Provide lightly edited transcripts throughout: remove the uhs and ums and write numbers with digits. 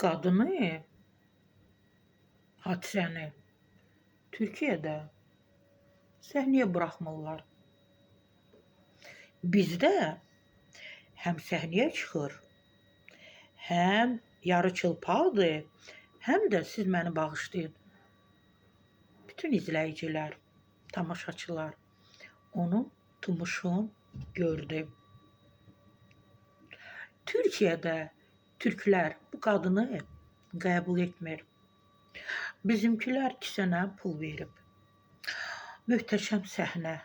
qadını, hadisəni Türkiyədə səhnəyə buraxmırlar. Bizdə həm səhnəyə çıxır, həm yarı çılpaqdır, həm də siz məni bağışlayın. Bütün izləyicilər, tamaşaçılar onu Tumuşun gördü. Türkiyədə türklər bu qadını qəbul etmir. Bizimkilər kisənə pul verib. Möhtəşəm səhnə,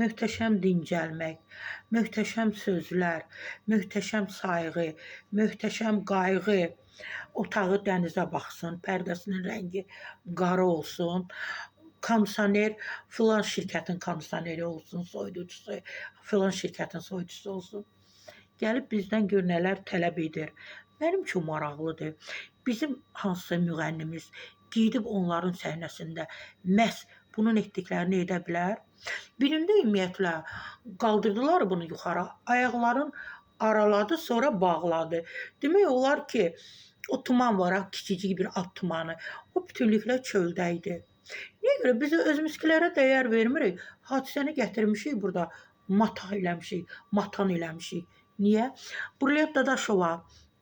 möhtəşəm dincəlmək, möhtəşəm sözlər, möhtəşəm sayğı, möhtəşəm qayğı. Otağı dənizə baxsın, pərdəsinin rəngi qara olsun. Kondisioner filan şirkətin kondisioneri olsun, soyuducusu, filan şirkətin soyuducusu olsun. Gəlib bizdən gör nələr tələb edir. Mənim üçün maraqlıdır. Bizim hansısa müğənnimiz gedib onların səhnəsində məhz bunun etdiklərini edə bilər. Birində ümumiyyətlə qaldırdılar bunu yuxarı, ayaqların araladı, sonra bağladı. Demək olar ki, o tuman var, kiçicik bir at tumanı, o bütünlüklə çöldə idi. Niyə görə biz özümüzkilərə dəyər vermirik? Hadisəni gətirmişik burada, matan eləmişik. Niyə? Burliyat Dadaşova,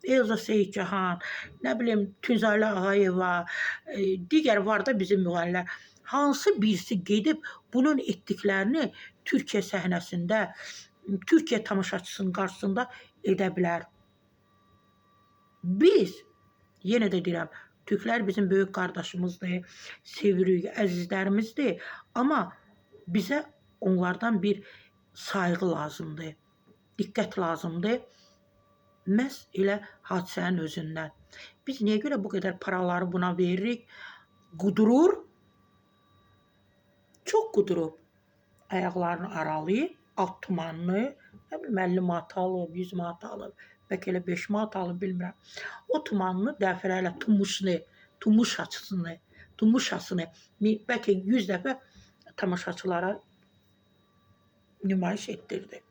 Elza Seyidcahan, nə bilim Tünzalə Ağayeva, digər var da bizim müğənnilər. Hansı birisi gedib bunun etdiklərini Türkiyə səhnəsində, Türkiyə tamaşaçısının qarşısında edə bilər. Biz, yenə də deyirəm, Türklər bizim böyük qardaşımızdır, sevirik, əzizlərimizdir. Amma bizə onlardan bir sayğı lazımdır, diqqət lazımdır. Məhz elə hadisənin özündən. Biz niyə görə bu qədər paraları buna veririk? Qudurur, çox qudurub. Ayaqlarını aralayıb, alt tumanını, 50 manat alıb, 100 manat alıb, bəlkə elə 5 manat alıb, bilmirəm. O tumanını dəfələrlə tumuşasını, bəlkə 100 dəfə tamaşaçılara nümayiş etdirdi.